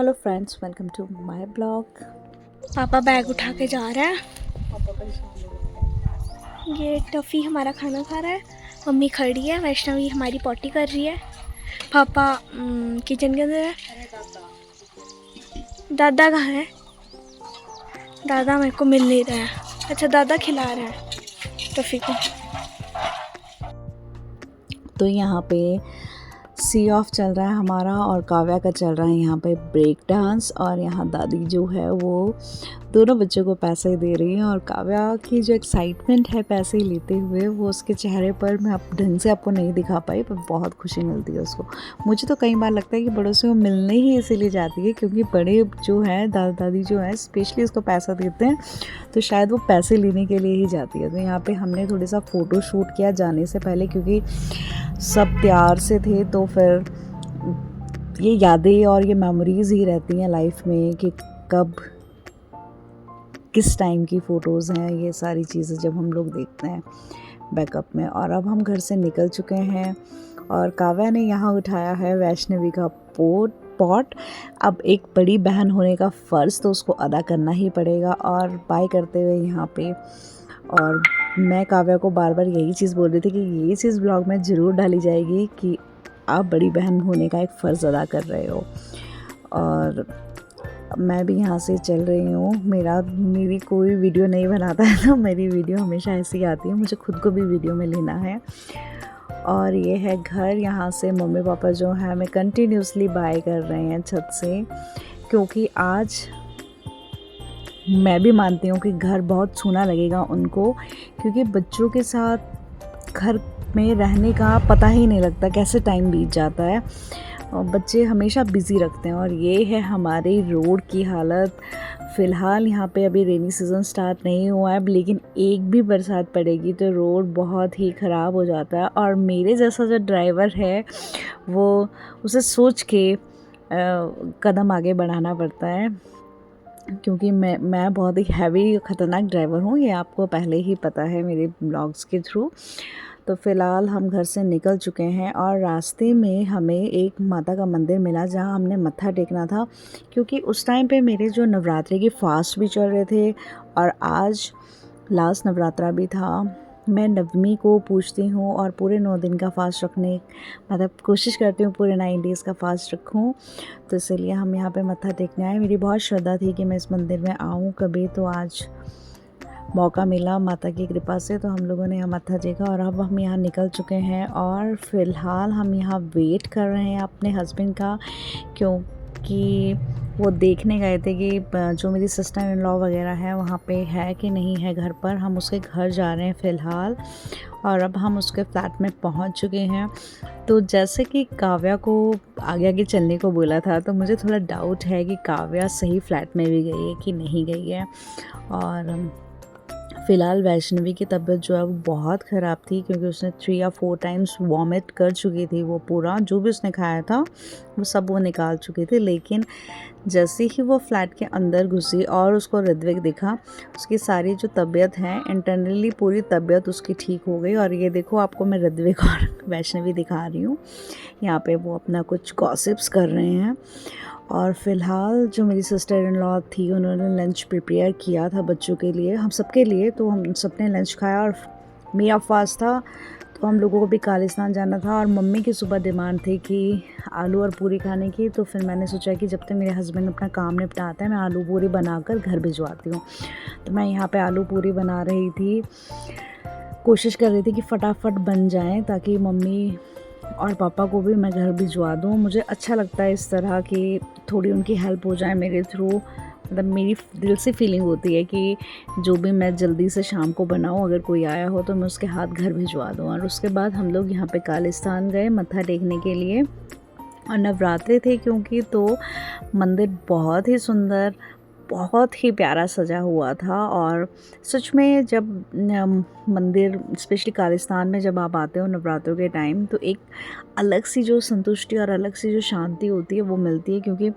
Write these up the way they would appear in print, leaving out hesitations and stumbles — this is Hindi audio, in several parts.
Hello friends, welcome to my blog. पापा बैग उठा के जा रहे हैं। ये टफ़ी हमारा खाना खा रहा है। मम्मी खड़ी है, वैष्णवी हमारी पॉटी कर रही है। पापा किचन के अंदर है। दादा कहाँ है? दादा मेरे को मिल नहीं रहा है। अच्छा, दादा खिला रहे हैं टफ़ी को। तो यहाँ पे सी ऑफ चल रहा है हमारा और काव्या का चल रहा है यहाँ पे ब्रेक डांस। और यहाँ दादी जो है वो दोनों बच्चों को पैसे दे रही है और काव्या की जो एक्साइटमेंट है पैसे लेते हुए वो उसके चेहरे पर मैं ढंग से आपको नहीं दिखा पाई, पर बहुत खुशी मिलती है उसको। मुझे तो कई बार लगता है कि बड़ों से वो मिलने ही इसीलिए जाती है क्योंकि बड़े जो हैं दादा दादी जो हैं स्पेशली उसको पैसा देते हैं, तो शायद वो पैसे लेने के लिए ही जाती है। तो यहाँ पे हमने थोड़ा सा फ़ोटो शूट किया जाने से पहले क्योंकि सब तैयार से थे, तो फिर ये यादें और ये मेमोरीज़ ही रहती हैं लाइफ में कि कब किस टाइम की फ़ोटोज़ हैं, ये सारी चीज़ें जब हम लोग देखते हैं बैकअप में। और अब हम घर से निकल चुके हैं और काव्या ने यहाँ उठाया है वैष्णवी का पॉट। अब एक बड़ी बहन होने का फ़र्ज़ तो उसको अदा करना ही पड़ेगा। और बाय करते हुए यहाँ पे, और मैं काव्या को बार बार यही चीज़ बोल रही थी कि ये चीज़ ब्लॉग में ज़रूर डाली जाएगी कि आप बड़ी बहन होने का एक फ़र्ज़ अदा कर रहे हो। और मैं भी यहाँ से चल रही हूँ। मेरी कोई वीडियो नहीं बनाता है तो मेरी वीडियो हमेशा ऐसी आती है, मुझे खुद को भी वीडियो में लेना है। और ये है घर। यहाँ से मम्मी पापा जो है हमें कंटिन्यूसली बाय कर रहे हैं छत से, क्योंकि आज मैं भी मानती हूँ कि घर बहुत सूना लगेगा उनको, क्योंकि बच्चों के साथ घर में रहने का पता ही नहीं लगता कैसे टाइम बीत जाता है और बच्चे हमेशा बिज़ी रखते हैं। और ये है हमारी रोड की हालत। फ़िलहाल यहाँ पे अभी रेनी सीज़न स्टार्ट नहीं हुआ है, लेकिन एक भी बरसात पड़ेगी तो रोड बहुत ही ख़राब हो जाता है। और मेरे जैसा जो ड्राइवर है वो उसे सोच के कदम आगे बढ़ाना पड़ता है, क्योंकि मैं बहुत ही हैवी ख़तरनाक ड्राइवर हूँ, ये आपको पहले ही पता है मेरे ब्लॉग्स के थ्रू। तो फ़िलहाल हम घर से निकल चुके हैं और रास्ते में हमें एक माता का मंदिर मिला जहाँ हमने मत्था टेकना था, क्योंकि उस टाइम पे मेरे जो नवरात्रि के फास्ट भी चल रहे थे और आज लास्ट नवरात्रा भी था। मैं नवमी को पूजती हूँ और पूरे 9 दिन का फ़ास्ट रखने, मतलब कोशिश करती हूँ पूरे 9 डेज़ का फ़ास्ट रखूँ। तो इसलिए हम यहाँ पे मत्था टेकने आए। मेरी बहुत श्रद्धा थी कि मैं इस मंदिर में आऊँ कभी, तो आज मौका मिला माता की कृपा से, तो हम लोगों ने यहाँ मत्था टेका। और अब हम यहाँ निकल चुके हैं और फ़िलहाल हम यहाँ वेट कर रहे हैं अपने हस्बैंड का, क्योंकि वो देखने गए थे कि जो मेरी सिस्टर इन लॉ वगैरह है वहाँ पे है कि नहीं है घर पर। हम उसके घर जा रहे हैं फ़िलहाल और अब हम उसके फ्लैट में पहुँच चुके हैं। तो जैसे कि काव्या को आगे आगे चलने को बोला था, तो मुझे थोड़ा डाउट है कि काव्या सही फ्लैट में भी गई है कि नहीं गई है। और फ़िलहाल वैष्णवी की तबीयत जो है वो बहुत ख़राब थी, क्योंकि उसने 3 या 4 टाइम्स वॉमिट कर चुकी थी। वो पूरा जो भी उसने खाया था वो सब वो निकाल चुकी थी। लेकिन जैसे ही वो फ्लैट के अंदर घुसी और उसको ऋत्विक दिखा, उसकी सारी जो तबीयत है इंटरनली पूरी तबीयत उसकी ठीक हो गई। और ये देखो, आपको मैं ऋत्विक और वैष्णवी दिखा रही हूँ। यहाँ पे वो अपना कुछ गॉसिप्स कर रहे हैं। और फ़िलहाल जो मेरी सिस्टर इन लॉ थी उन्होंने लंच प्रिपेयर किया था बच्चों के लिए, हम सबके लिए। तो हम सब ने लंच खाया और मेरा फास्ट था तो हम लोगों को भी कालिस्तान जाना था। और मम्मी की सुबह डिमांड थी कि आलू और पूरी खाने की, तो फिर मैंने सोचा कि जब तक मेरे हस्बैंड अपना काम निपटाते हैं मैं आलू पूरी बनाकर घर भिजवाती हूँ। तो मैं यहाँ पे आलू पूरी बना रही थी, कोशिश कर रही थी कि फटाफट बन जाएँ ताकि मम्मी और पापा को भी मैं घर भिजवा दूँ। मुझे अच्छा लगता है इस तरह कि थोड़ी उनकी हेल्प हो जाए मेरे थ्रू। मतलब मेरी दिल से फीलिंग होती है कि जो भी मैं जल्दी से शाम को बनाऊँ, अगर कोई आया हो तो मैं उसके हाथ घर भिजवा दूँ। और उसके बाद हम लोग यहाँ पे कालिस्तान गए मत्था टेकने के लिए। और नवरात्रे थे क्योंकि, तो मंदिर बहुत ही सुंदर, बहुत ही प्यारा सजा हुआ था। और सच में जब मंदिर स्पेशली कालिस्तान में जब आप आते हो नवरात्रों के टाइम, तो एक अलग सी जो संतुष्टि और अलग सी जो शांति होती है वो मिलती है, क्योंकि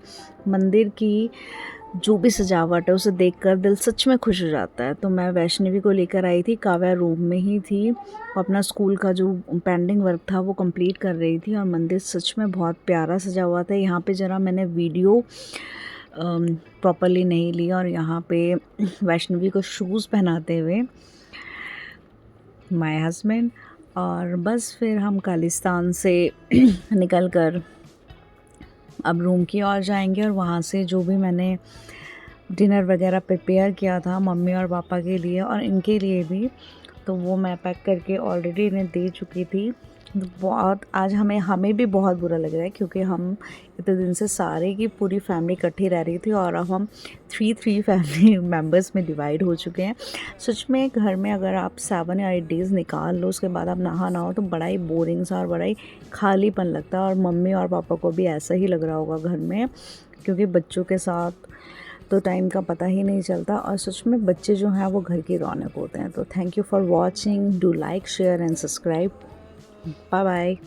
मंदिर की जो भी सजावट है उसे देखकर दिल सच में खुश हो जाता है। तो मैं वैष्णवी को लेकर आई थी, काव्या रूम में ही थी, वो अपना स्कूल का जो पेंडिंग वर्क था वो कंप्लीट कर रही थी, और मंदिर सच में बहुत प्यारा सजा हुआ था। यहाँ पे ज़रा मैंने वीडियो प्रॉपरली नहीं ली, और यहाँ पे वैष्णवी को शूज़ पहनाते हुए माय हस्बैंड, और बस फिर हम कालिस्तान से निकल कर अब रूम की ओर जाएंगे, और वहाँ से जो भी मैंने डिनर वगैरह प्रिपेयर किया था मम्मी और पापा के लिए और इनके लिए भी, तो वो मैं पैक करके ऑलरेडी इन्हें दे चुकी थी। बहुत आज हमें भी बहुत बुरा लग रहा है, क्योंकि हम इतने दिन से सारे की पूरी फैमिली इकट्ठी रह रही थी, और अब हम थ्री फैमिली मेम्बर्स में डिवाइड हो चुके हैं। सच में घर में अगर आप 7 या 8 डेज़ निकाल लो, उसके बाद आप ना हो तो बड़ा ही बोरिंग सा और बड़ा ही खालीपन लगता है। और मम्मी और पापा को भी ऐसा ही लग रहा होगा घर में, क्योंकि बच्चों के साथ तो टाइम का पता ही नहीं चलता, और सच में बच्चे जो हैं वो घर की रौनक होते हैं। तो thank you for watching, do like, share and subscribe. Bye bye.